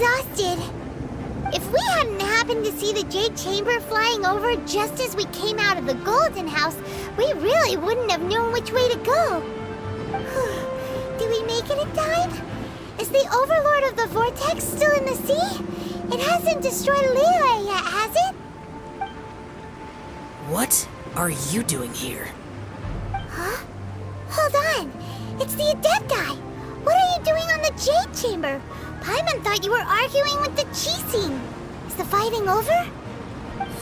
exhausted. If we hadn't happened to see the Jade Chamber flying over just as we came out of the Golden House, we really wouldn't have known which way to go. Did we make it in time? Is the Overlord of the Vortex still in the sea? It hasn't destroyed Liyue yet, has it? What are you doing here? Huh? Hold on. It's the Adepti. What are you doing on the Jade Chamber? Paimon thought you were arguing with the Qixing. Is the fighting over?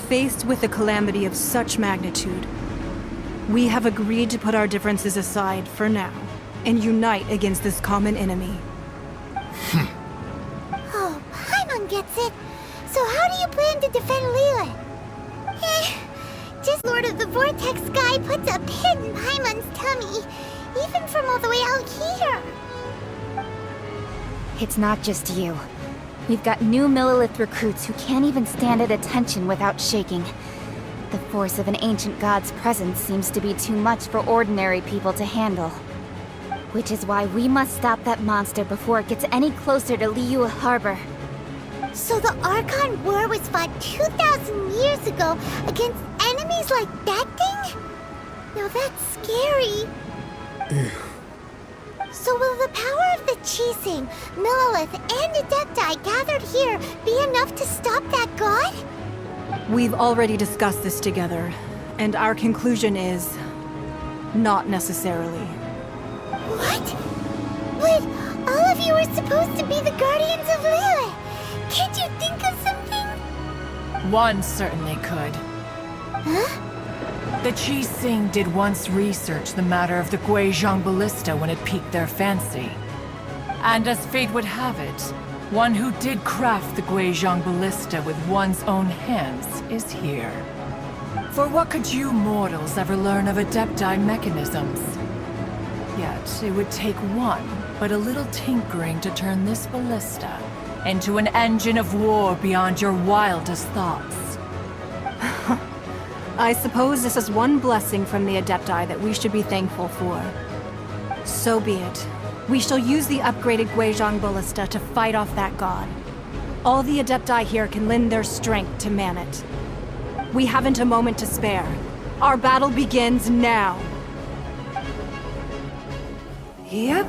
Faced with a calamity of such magnitude, we have agreed to put our differences aside for now and unite against this common enemy. Oh, Paimon gets it. So how do you plan to defend Liyue? Just Lord of the Vortex guy puts a pin in Paimon's tummy, even from all the way out here. It's not just you. We've got new Millilith recruits who can't even stand at attention without shaking. The force of an ancient god's presence seems to be too much for ordinary people to handle. Which is why we must stop that monster before it gets any closer to Liyue Harbor. So the Archon War was fought 2,000 years ago against enemies like that thing? Now that's scary. So will the power of the Qixing, Millilith, and Adepti gathered here be enough to stop that god? We've already discussed this together, and our conclusion is... not necessarily. What? But all of you were supposed to be the guardians of Liyue. Can't you think of something? One certainly could. Huh? The Qixing did once research the matter of the Guizhong Ballista when it piqued their fancy. And as fate would have it, one who did craft the Guizhong Ballista with one's own hands is here. For what could you mortals ever learn of Adepti mechanisms? Yet, it would take one, but a little tinkering to turn this ballista into an engine of war beyond your wildest thoughts. I suppose this is one blessing from the Adepti that we should be thankful for. So be it. We shall use the upgraded Guizhong Ballista to fight off that god. All the Adepti here can lend their strength to man it. We haven't a moment to spare. Our battle begins now. Yep.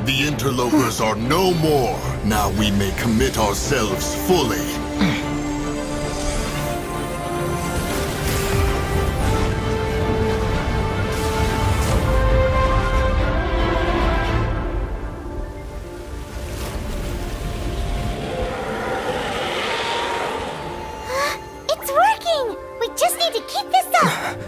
The interlopers are no more. Now we may commit ourselves fully. It's working! We just need to keep this up!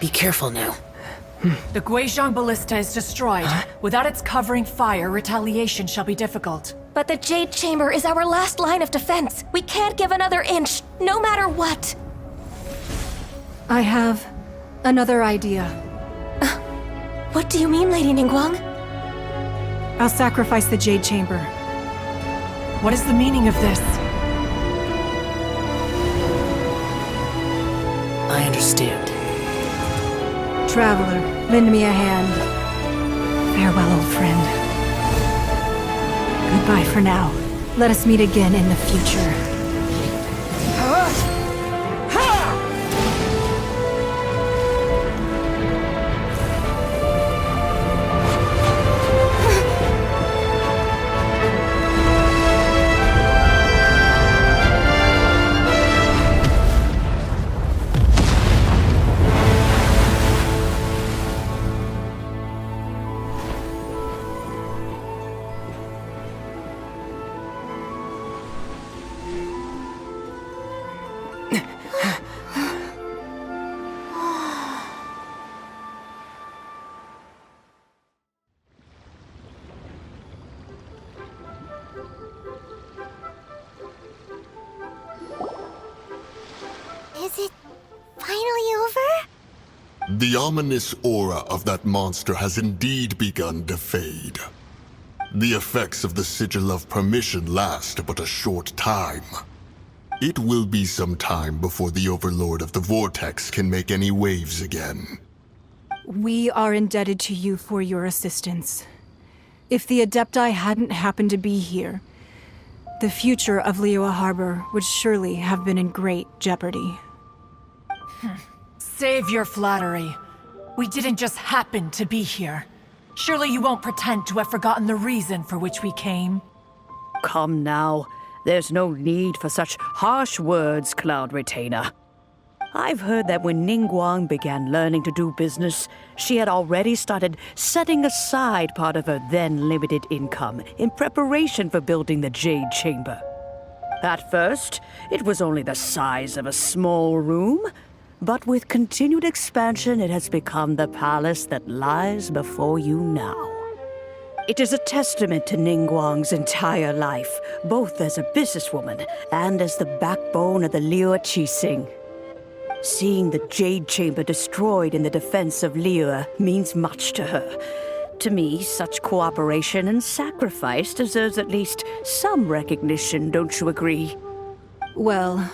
Be careful now. The Guizhong Ballista is destroyed. Without its covering fire, retaliation shall be difficult. But the Jade Chamber is our last line of defense. We can't give another inch, no matter what. I have another idea. What do you mean, Lady Ningguang? I'll sacrifice the Jade Chamber. What is the meaning of this? I understand. Traveler, lend me a hand. Farewell, old friend. Goodbye for now. Let us meet again in the future. Is it finally over? The ominous aura of that monster has indeed begun to fade. The effects of the Sigil of Permission last but a short time. It will be some time before the Overlord of the Vortex can make any waves again. We are indebted to you for your assistance. If the Adepti hadn't happened to be here, the future of Liyue Harbor would surely have been in great jeopardy. Save your flattery. We didn't just happen to be here. Surely you won't pretend to have forgotten the reason for which we came. Come now. There's no need for such harsh words, Cloud Retainer. I've heard that when Ningguang began learning to do business, she had already started setting aside part of her then limited income in preparation for building the Jade Chamber. At first, it was only the size of a small room, but with continued expansion, it has become the palace that lies before you now. It is a testament to Ningguang's entire life, both as a businesswoman and as the backbone of the Liyue Qixing. Seeing the Jade Chamber destroyed in the defense of Liyue means much to her. To me, such cooperation and sacrifice deserves at least some recognition, don't you agree? Well,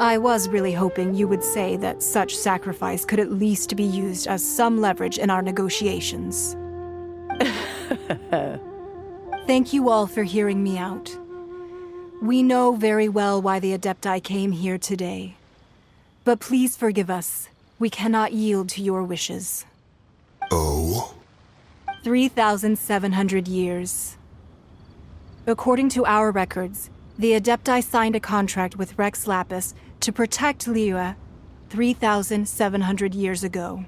I was really hoping you would say that such sacrifice could at least be used as some leverage in our negotiations. Thank you all for hearing me out. We know very well why the Adepti came here today. But please forgive us. We cannot yield to your wishes. Oh? 3,700 years. According to our records, the Adepti signed a contract with Rex Lapis to protect Liyue 3,700 years ago.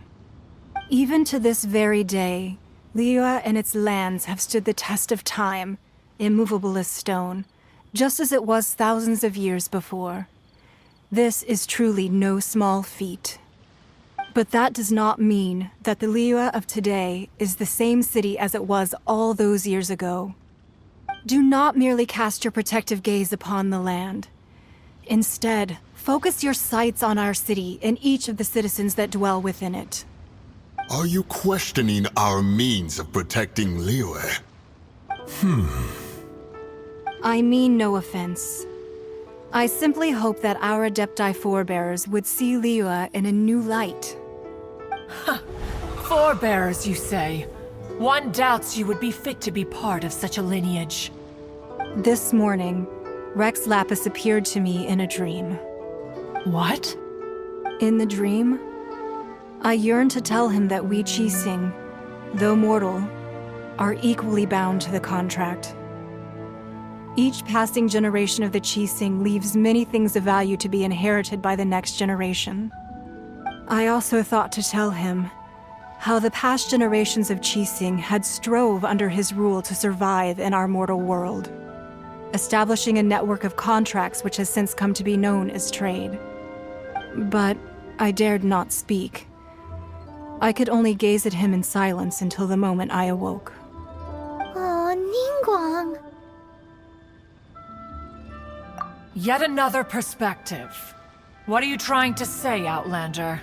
Even to this very day, Liyue and its lands have stood the test of time, immovable as stone, just as it was thousands of years before. This is truly no small feat. But that does not mean that the Liyue of today is the same city as it was all those years ago. Do not merely cast your protective gaze upon the land. Instead, focus your sights on our city and each of the citizens that dwell within it. Are you questioning our means of protecting Liyue? I mean no offense. I simply hope that our Adepti forebears would see Liyue in a new light. Forebears, you say? One doubts you would be fit to be part of such a lineage. This morning, Rex Lapis appeared to me in a dream. What? In the dream, I yearned to tell him that we Qixing, though mortal, are equally bound to the contract. Each passing generation of the Qixing leaves many things of value to be inherited by the next generation. I also thought to tell him how the past generations of Qixing had strove under his rule to survive in our mortal world, establishing a network of contracts which has since come to be known as trade. But I dared not speak. I could only gaze at him in silence until the moment I awoke. Oh, Ningguang. Yet another perspective. What are you trying to say, Outlander?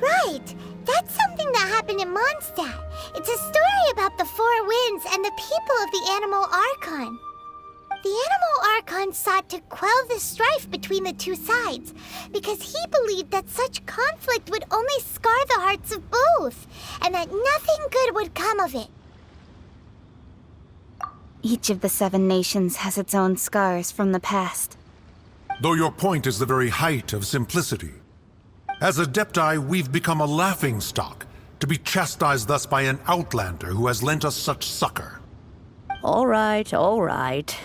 Right! That's something that happened in Mondstadt. It's a story about the Four Winds and the people of the Animal Archon. The Animal Archon sought to quell the strife between the two sides, because he believed that such conflict would only scar the hearts of both, and that nothing good would come of it. Each of the 7 nations has its own scars from the past. Though your point is the very height of simplicity. As Adepti, we've become a laughingstock, to be chastised thus by an outlander who has lent us such succor. All right, all right.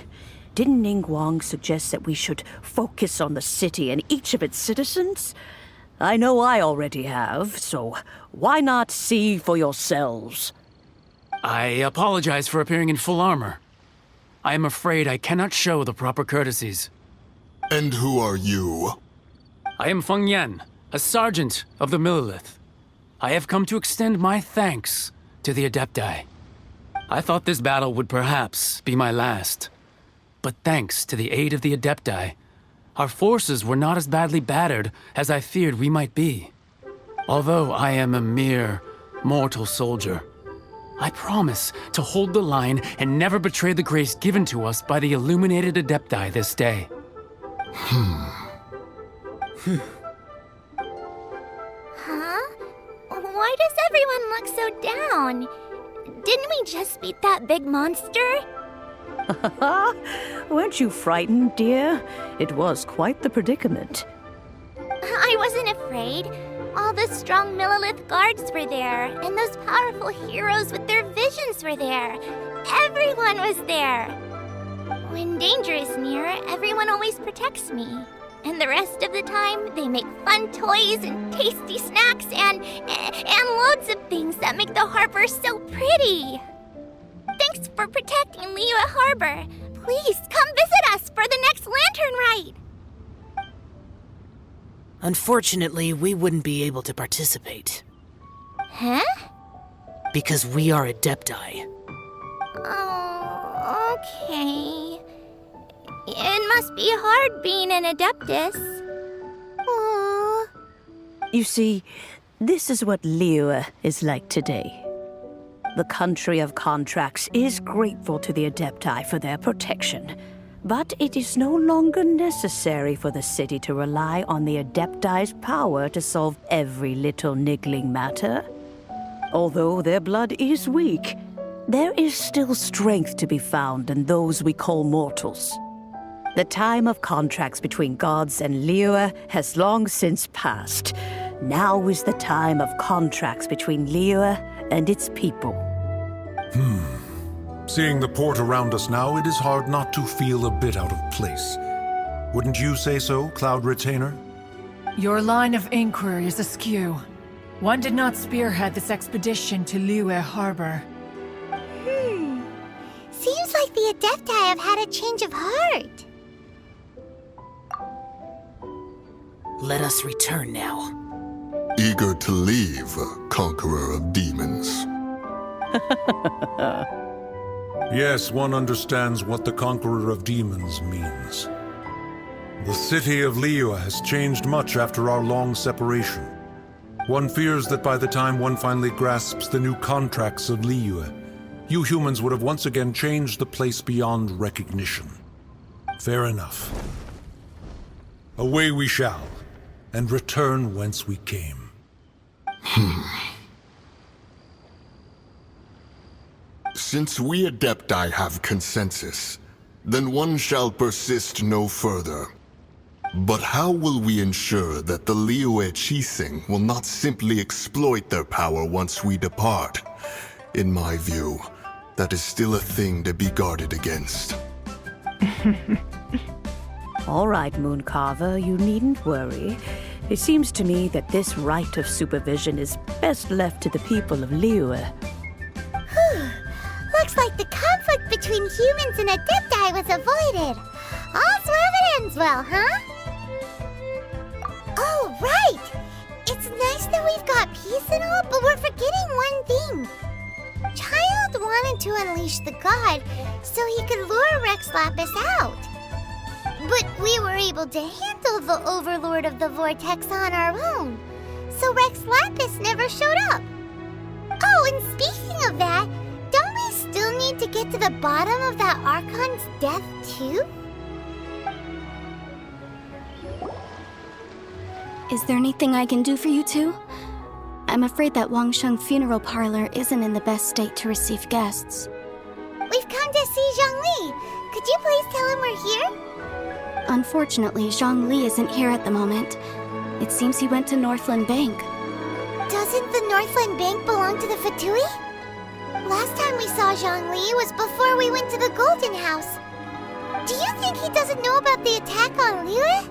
Didn't Ningguang suggest that we should focus on the city and each of its citizens? I know I already have, so why not see for yourselves? I apologize for appearing in full armor. I am afraid I cannot show the proper courtesies. And who are you? I am Feng Yan, a sergeant of the Millilith. I have come to extend my thanks to the Adepti. I thought this battle would perhaps be my last. But thanks to the aid of the Adepti, our forces were not as badly battered as I feared we might be. Although I am a mere mortal soldier, I promise to hold the line and never betray the grace given to us by the illuminated Adepti this day. Huh? Why does everyone look so down? Didn't we just beat that big monster? Weren't you frightened, dear? It was quite the predicament. I wasn't afraid. All the strong Millilith guards were there, and those powerful heroes with their visions were there. Everyone was there. When danger is near, everyone always protects me. And the rest of the time, they make fun toys and tasty snacks and loads of things that make the harbor so pretty. Thanks for protecting Liyue Harbor. Please come visit us for the next lantern rite. Unfortunately, we wouldn't be able to participate. Huh? Because we are Adepti. Oh, okay. It must be hard being an Adeptus. Aww. You see, this is what Liyue is like today. The country of contracts is grateful to the Adepti for their protection, but it is no longer necessary for the city to rely on the Adepti's power to solve every little niggling matter. Although their blood is weak, there is still strength to be found in those we call mortals. The time of contracts between gods and Liyue has long since passed. Now is the time of contracts between Liyue and its people. Seeing the port around us now, it is hard not to feel a bit out of place. Wouldn't you say so, Cloud Retainer? Your line of inquiry is askew. One did not spearhead this expedition to Liyue Harbor. Seems like the Adepti have had a change of heart. Let us return now. Eager to leave, conqueror of demons. Yes, one understands what the Conqueror of Demons means. The city of Liyue has changed much after our long separation. One fears that by the time one finally grasps the new contracts of Liyue, you humans would have once again changed the place beyond recognition. Fair enough. Away we shall, and return whence we came. Since we Adepti have consensus, then one shall persist no further. But how will we ensure that the Liyue Qixing will not simply exploit their power once we depart? In my view, that is still a thing to be guarded against. All right, Mooncarver, you needn't worry. It seems to me that this right of supervision is best left to the people of Liyue. Looks like the conflict between humans and Adepti was avoided. All's well that ends well, huh? Oh, right! It's nice that we've got peace and all, but we're forgetting one thing. Child wanted to unleash the god so he could lure Rex Lapis out. But we were able to handle the Overlord of the Vortex on our own, so Rex Lapis never showed up. Oh, and speaking of that, don't we still need to get to the bottom of that Archon's death, too? Is there anything I can do for you two? I'm afraid that Wangsheng funeral parlor isn't in the best state to receive guests. We've come to see Zhongli. Could you please tell him we're here? Unfortunately, Zhongli isn't here at the moment. It seems he went to Northland Bank. Doesn't the Northland Bank belong to the Fatui? Last time we saw Zhongli was before we went to the Golden House. Do you think he doesn't know about the attack on Liyue?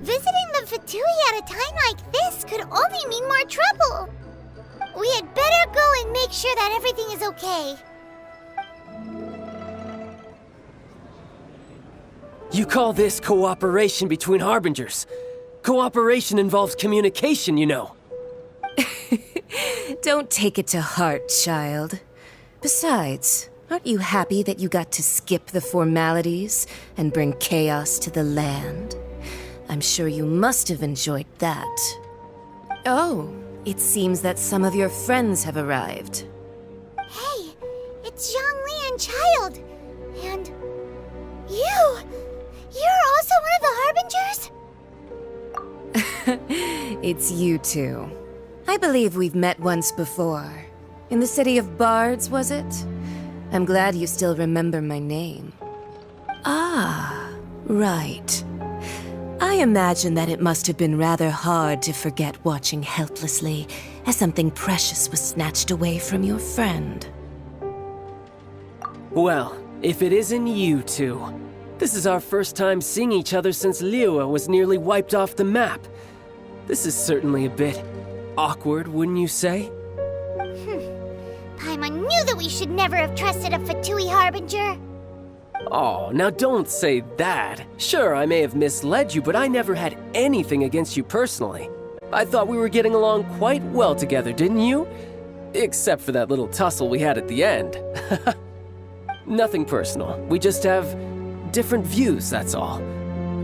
Visiting the Fatui at a time like this could only mean more trouble. We had better go and make sure that everything is okay. You call this cooperation between Harbingers? Cooperation involves communication, you know. Don't take it to heart, child. Besides, aren't you happy that you got to skip the formalities and bring chaos to the land? I'm sure you must have enjoyed that. Oh, it seems that some of your friends have arrived. Hey, it's Zhongli and Child. And you! You're also one of the Harbingers? It's you two. I believe we've met once before. In the city of Bards, was it? I'm glad you still remember my name. Ah, right. I imagine that it must have been rather hard to forget watching helplessly as something precious was snatched away from your friend. Well, if it isn't you two. This is our first time seeing each other since Liyue was nearly wiped off the map. This is certainly a bit awkward, wouldn't you say? Paimon knew that we should never have trusted a Fatui Harbinger. Oh, now don't say that. Sure, I may have misled you, but I never had anything against you personally. I thought we were getting along quite well together, didn't you? Except for that little tussle we had at the end. Nothing personal. We just have different views, that's all.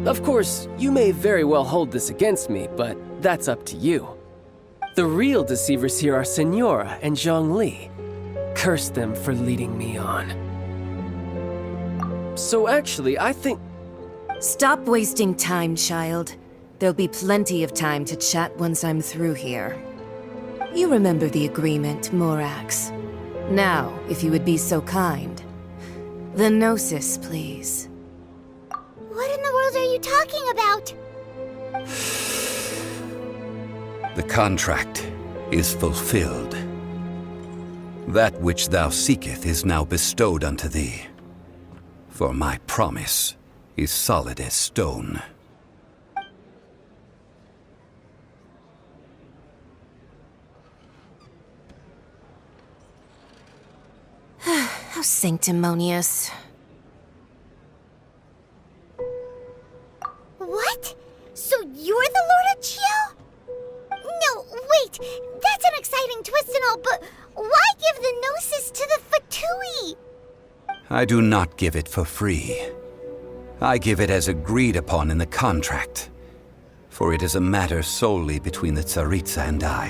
Of course, you may very well hold this against me, but that's up to you. The real deceivers here are Senora and Zhongli. Curse them for leading me on. So actually, I think... Stop wasting time, child. There'll be plenty of time to chat once I'm through here. You remember the agreement, Morax. Now, if you would be so kind. The Gnosis, please. What in the world are you talking about? The contract is fulfilled. That which thou seeketh is now bestowed unto thee. For my promise is solid as stone. How sanctimonious. What? So you're the Lord of Chiao? No, wait! That's an exciting twist and all, but why give the Gnosis to the Fatui? I do not give it for free. I give it as agreed upon in the contract. For it is a matter solely between the Tsaritsa and I.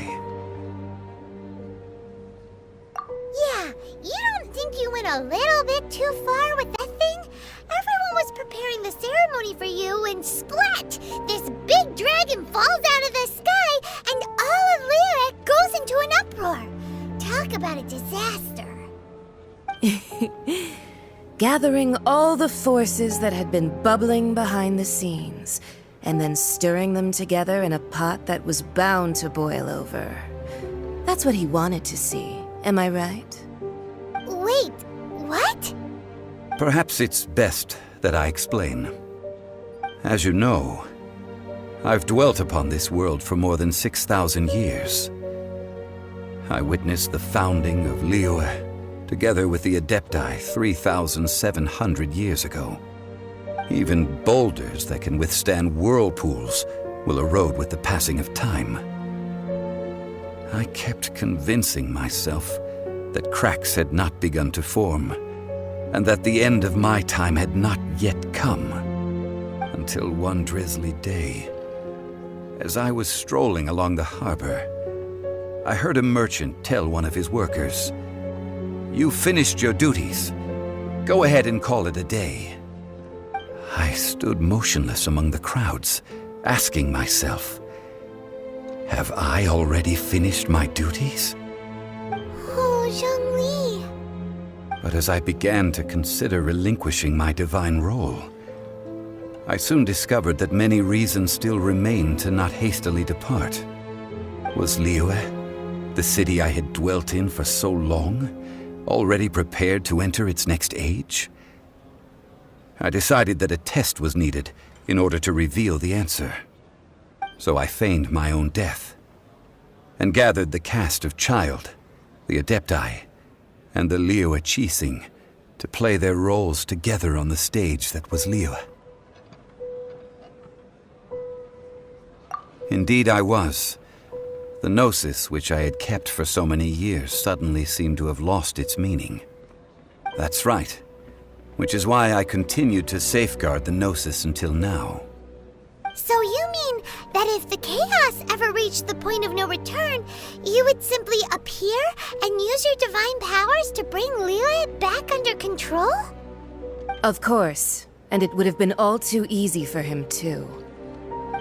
Yeah, you don't think you went a little bit too far with that thing? Everyone was preparing the ceremony for you, and splat! This big dragon falls out of the sky, and all of Liyue goes into an uproar. Talk about a disaster. Gathering all the forces that had been bubbling behind the scenes, and then stirring them together in a pot that was bound to boil over. That's what he wanted to see, am I right? Wait, what? Perhaps it's best that I explain. As you know, I've dwelt upon this world for more than 6,000 years. I witnessed the founding of Liyue, together with the Adepti 3,700 years ago. Even boulders that can withstand whirlpools will erode with the passing of time. I kept convincing myself that cracks had not begun to form, and that the end of my time had not yet come. Until one drizzly day, as I was strolling along the harbor, I heard a merchant tell one of his workers, "You finished your duties. Go ahead and call it a day." I stood motionless among the crowds, asking myself, have I already finished my duties? Oh, Zhongli. But as I began to consider relinquishing my divine role, I soon discovered that many reasons still remained to not hastily depart. Was Liyue, the city I had dwelt in for so long, already prepared to enter its next age? I decided that a test was needed in order to reveal the answer. So I feigned my own death, and gathered the cast of Child, the Adepti, and the Liyue Qixing to play their roles together on the stage that was Liyue. Indeed I was. The gnosis which I had kept for so many years suddenly seemed to have lost its meaning. That's right, which is why I continued to safeguard the gnosis until now. So you mean that if the chaos ever reached the point of no return, you would simply appear and use your divine powers to bring Liyue back under control? Of course, and it would have been all too easy for him too.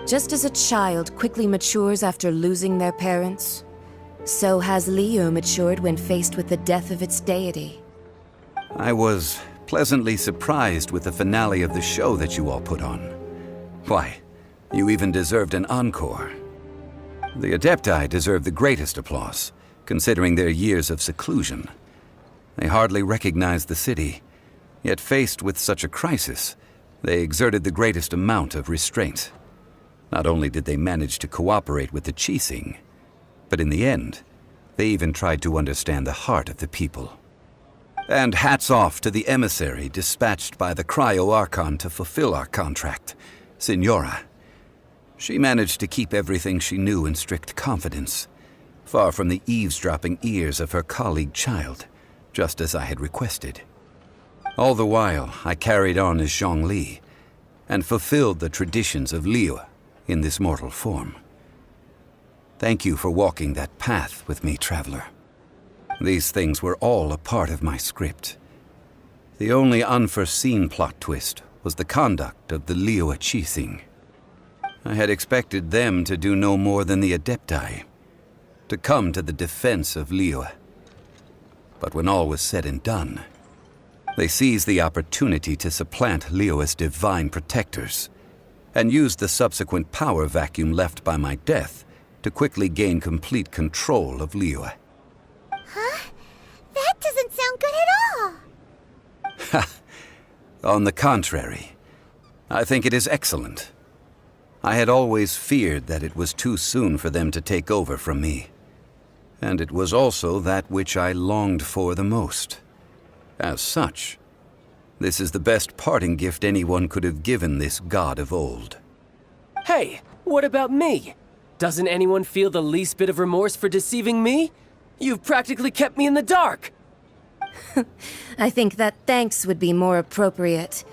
Just as a child quickly matures after losing their parents, so has Liyue matured when faced with the death of its deity. I was pleasantly surprised with the finale of the show that you all put on. Why, you even deserved an encore. The Adepti deserve the greatest applause, considering their years of seclusion. They hardly recognized the city, yet faced with such a crisis, they exerted the greatest amount of restraint. Not only did they manage to cooperate with the Qixing, but in the end, they even tried to understand the heart of the people. And hats off to the emissary dispatched by the Cryo-Archon to fulfill our contract, Signora. She managed to keep everything she knew in strict confidence, far from the eavesdropping ears of her colleague Child, just as I had requested. All the while, I carried on as Zhongli, and fulfilled the traditions of Liyue in this mortal form. Thank you for walking that path with me, traveler. These things were all a part of my script. The only unforeseen plot twist was the conduct of the Liyue Qixing. I had expected them to do no more than the Adepti, to come to the defense of Liyue. But when all was said and done, they seized the opportunity to supplant Liyue's divine protectors, and used the subsequent power vacuum left by my death to quickly gain complete control of Liyue. Huh? That doesn't sound good at all! Ha! On the contrary, I think it is excellent. I had always feared that it was too soon for them to take over from me. And it was also that which I longed for the most. As such, this is the best parting gift anyone could have given this god of old. Hey, what about me? Doesn't anyone feel the least bit of remorse for deceiving me? You've practically kept me in the dark! I think that thanks would be more appropriate.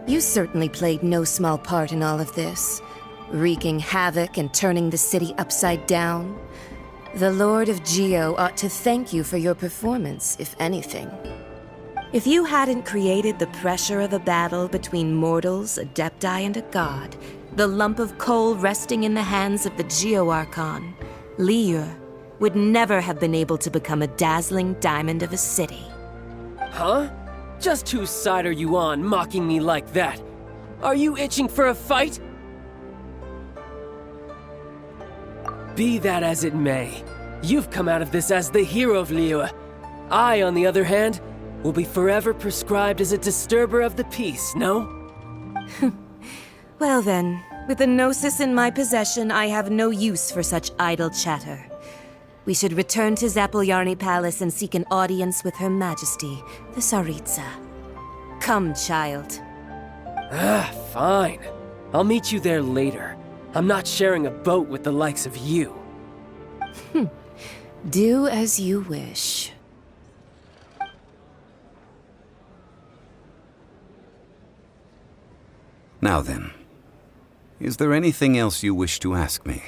You certainly played no small part in all of this, wreaking havoc and turning the city upside down. The Lord of Geo ought to thank you for your performance, if anything. If you hadn't created the pressure of a battle between mortals, Adepti, and a god, the lump of coal resting in the hands of the Geo-Archon, Liyue would never have been able to become a dazzling diamond of a city. Huh? Just whose side are you on, mocking me like that? Are you itching for a fight? Be that as it may, you've come out of this as the hero of Liyue. I, on the other hand, will be forever prescribed as a disturber of the peace, no? Well then, with the Gnosis in my possession, I have no use for such idle chatter. We should return to Zapoljarny Palace and seek an audience with Her Majesty, the Tsaritsa. Come, child. Fine. I'll meet you there later. I'm not sharing a boat with the likes of you. Do as you wish. Now then, is there anything else you wish to ask me?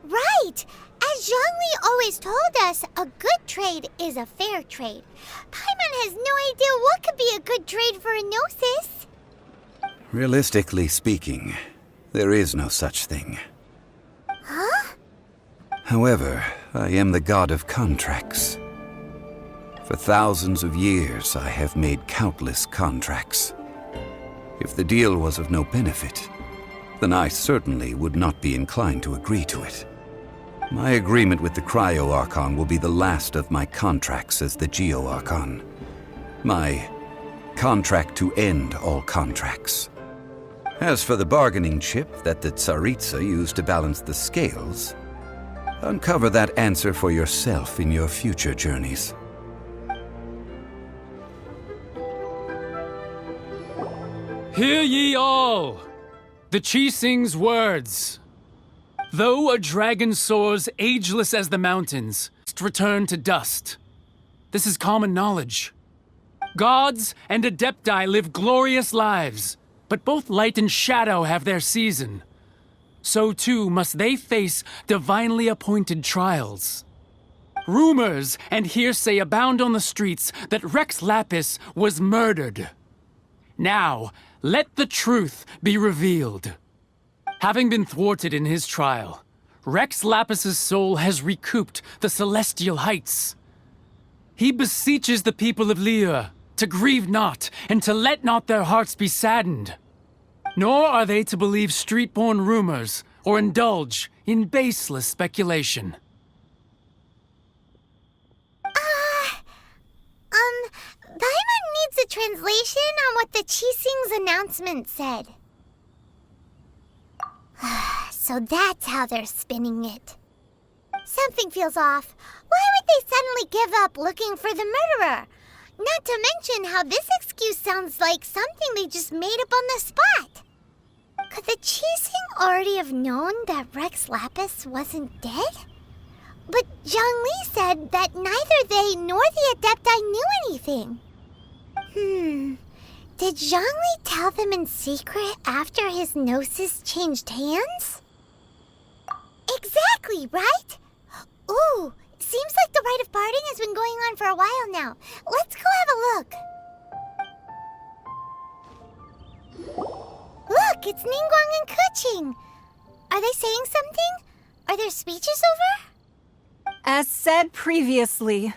Right! As Zhongli always told us, a good trade is a fair trade. Paimon has no idea what could be a good trade for a Gnosis. Realistically speaking, there is no such thing. Huh? However, I am the god of contracts. For thousands of years, I have made countless contracts. If the deal was of no benefit, then I certainly would not be inclined to agree to it. My agreement with the Cryo-Archon will be the last of my contracts as the Geo-Archon. My contract to end all contracts. As for the bargaining chip that the Tsaritsa used to balance the scales, uncover that answer for yourself in your future journeys. Hear ye all! The Qixing's words. Though a dragon soars ageless as the mountains, must return to dust. This is common knowledge. Gods and Adepti live glorious lives, but both light and shadow have their season. So too must they face divinely appointed trials. Rumors and hearsay abound on the streets that Rex Lapis was murdered. Now, let the truth be revealed. Having been thwarted in his trial, Rex Lapis's soul has recouped the celestial heights. He beseeches the people of Liyue to grieve not and to let not their hearts be saddened. Nor are they to believe street-born rumors or indulge in baseless speculation. Paimon needs a translation on what the Qixing's announcement said. So that's how they're spinning it. Something feels off. Why would they suddenly give up looking for the murderer? Not to mention how this excuse sounds like something they just made up on the spot. Could the Qixing already have known that Rex Lapis wasn't dead? But Zhongli said that neither they nor the Adepti knew anything. Did Zhongli tell them in secret after his Gnosis changed hands? Exactly, right? Ooh, seems like the rite of parting has been going on for a while now. Let's go have a look. Look, it's Ningguang and Keqing. Are they saying something? Are their speeches over? As said previously,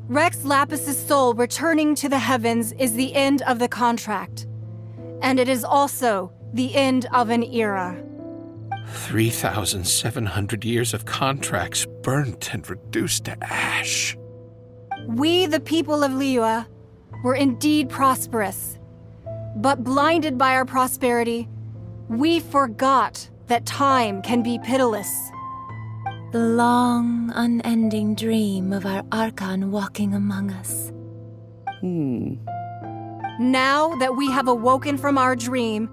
Rex Lapis's soul returning to the heavens is the end of the contract. And it is also the end of an era. 3,700 years of contracts burnt and reduced to ash. We, the people of Liyue, were indeed prosperous. But blinded by our prosperity, we forgot that time can be pitiless. The long, unending dream of our Archon walking among us. Now that we have awoken from our dream,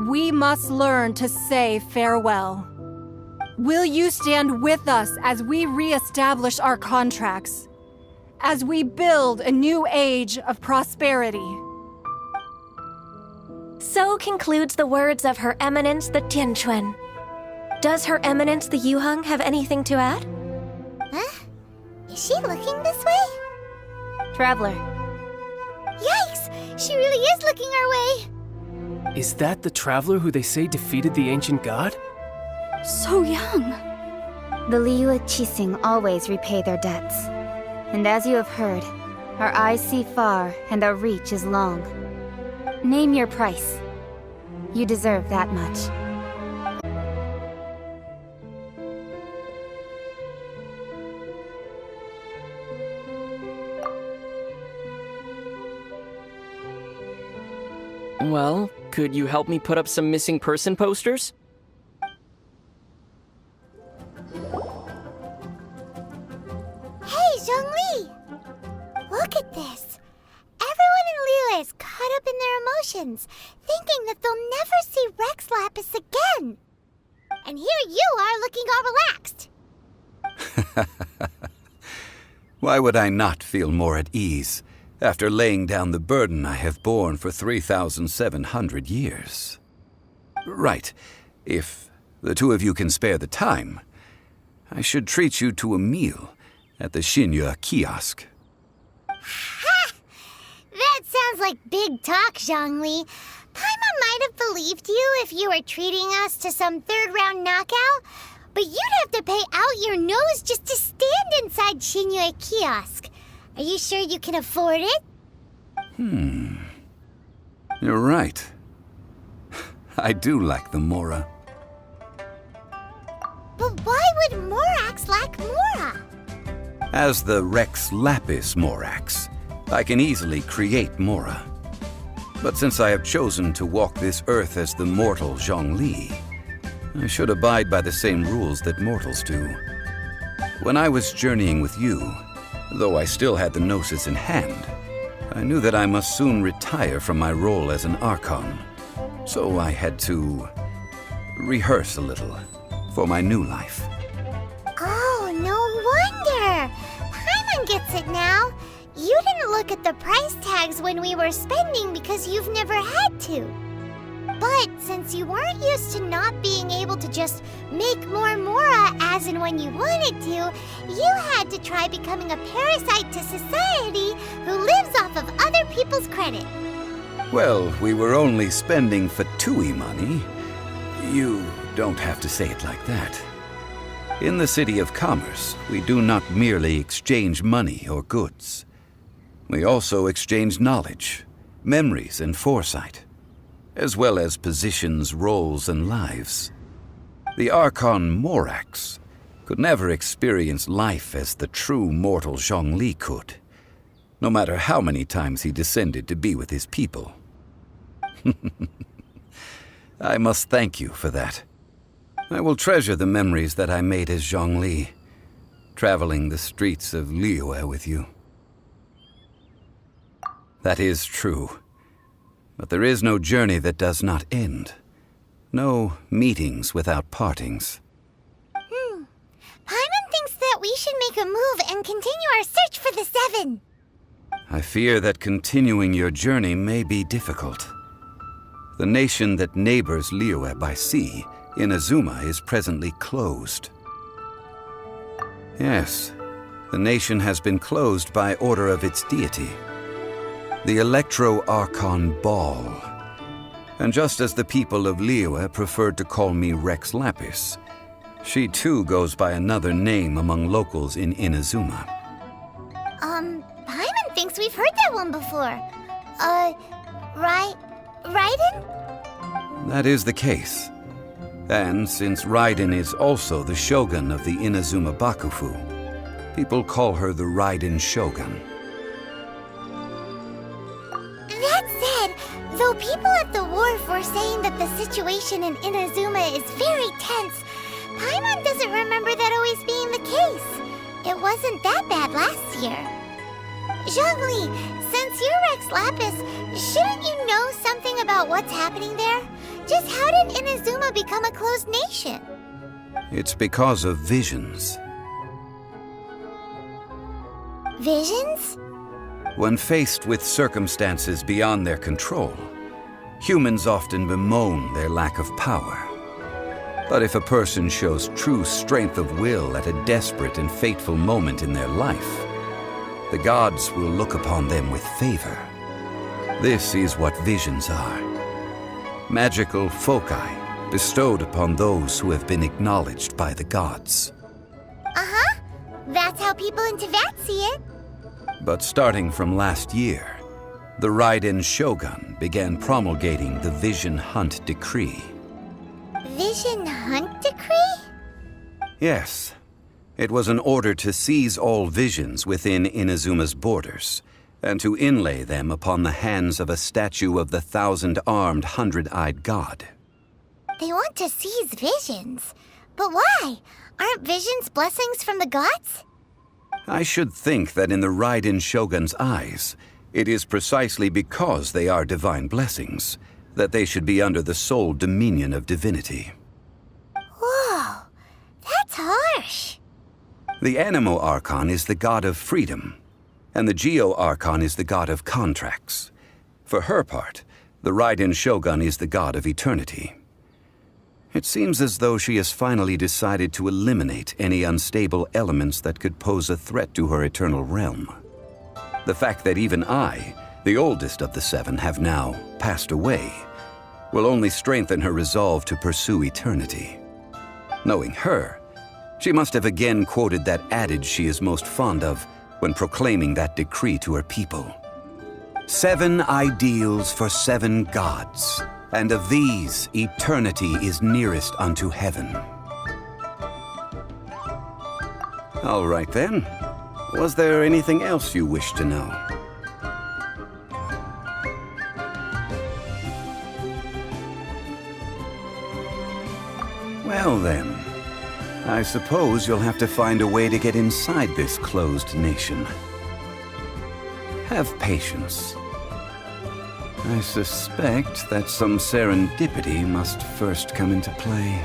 we must learn to say farewell. Will you stand with us as we re-establish our contracts? As we build a new age of prosperity? So concludes the words of Her Eminence the Tianquan. Does Her Eminence the Yuheng have anything to add? Huh? Is she looking this way? Traveler. Yikes! She really is looking our way! Is that the traveler who they say defeated the ancient god? So young. The Liyue Qixing always repay their debts. And as you have heard, our eyes see far and our reach is long. Name your price. You deserve that much. Well, could you help me put up some missing person posters? Hey, Zhongli! Look at this! Everyone in Liyue is caught up in their congratulations, thinking that they'll never see Rex Lapis again. And here you are looking all relaxed. Why would I not feel more at ease after laying down the burden I have borne for 3,700 years? Right. If the two of you can spare the time, I should treat you to a meal at the Xinyu kiosk. Ha! That sounds like big talk, Zhongli. Paimon might have believed you if you were treating us to some third-round knockout, but you'd have to pay out your nose just to stand inside Xinyu kiosk. Are you sure you can afford it? You're right. I do lack the Mora. But why would Morax lack Mora? As the Rex Lapis Morax, I can easily create Mora. But since I have chosen to walk this earth as the mortal Zhongli, I should abide by the same rules that mortals do. When I was journeying with you, though I still had the Gnosis in hand, I knew that I must soon retire from my role as an Archon. So I had to rehearse a little for my new life. Oh, no wonder! Paimon gets it now. You didn't look at the price tags when we were spending because you've never had to. But since you weren't used to not being able to just make more Mora as and when you wanted to, you had to try becoming a parasite to society who lives off of other people's credit. Well, we were only spending Fatui money. You don't have to say it like that. In the City of Commerce, we do not merely exchange money or goods. We also exchange knowledge, memories, and foresight, as well as positions, roles, and lives. The Archon Morax could never experience life as the true mortal Zhongli could, no matter how many times he descended to be with his people. I must thank you for that. I will treasure the memories that I made as Zhongli, traveling the streets of Liyue with you. That is true. But there is no journey that does not end. No meetings without partings. Paimon thinks that we should make a move and continue our search for the Seven. I fear that continuing your journey may be difficult. The nation that neighbors Liyue by sea, Inazuma, is presently closed. Yes, the nation has been closed by order of its deity, the Electro-Archon Ball. And just as the people of Liyue preferred to call me Rex Lapis, she too goes by another name among locals in Inazuma. Paimon thinks we've heard that one before. Raiden? That is the case. And since Raiden is also the shogun of the Inazuma Bakufu, people call her the Raiden Shogun. That said, though people at the wharf were saying that the situation in Inazuma is very tense, Paimon doesn't remember that always being the case. It wasn't that bad last year. Zhongli, since you're Rex Lapis, shouldn't you know something about what's happening there? Just how did Inazuma become a closed nation? It's because of visions. Visions? When faced with circumstances beyond their control, humans often bemoan their lack of power. But if a person shows true strength of will at a desperate and fateful moment in their life, the gods will look upon them with favor. This is what visions are. Magical foci bestowed upon those who have been acknowledged by the gods. Uh-huh. That's how people in Teyvat see it. But starting from last year, the Raiden Shogun began promulgating the Vision Hunt Decree. Vision Hunt Decree? Yes. It was an order to seize all visions within Inazuma's borders, and to inlay them upon the hands of a statue of the 1,000-armed, 100-eyed god. They want to seize visions. But why? Aren't visions blessings from the gods? I should think that in the Raiden Shogun's eyes, It is precisely because they are divine blessings that they should be under the sole dominion of divinity. Whoa, that's harsh. The Animo Archon is the god of freedom, and the Geo Archon is the god of contracts. For her part, the Raiden Shogun is the god of eternity. It seems as though she has finally decided to eliminate any unstable elements that could pose a threat to her eternal realm. The fact that even I, the oldest of the seven, have now passed away will only strengthen her resolve to pursue eternity. Knowing her, she must have again quoted that adage she is most fond of when proclaiming that decree to her people. 7 ideals for 7 gods, and of these, eternity is nearest unto heaven. All right then. Was there anything else you wish to know? Well then, I suppose you'll have to find a way to get inside this closed nation. Have patience. I suspect that some serendipity must first come into play.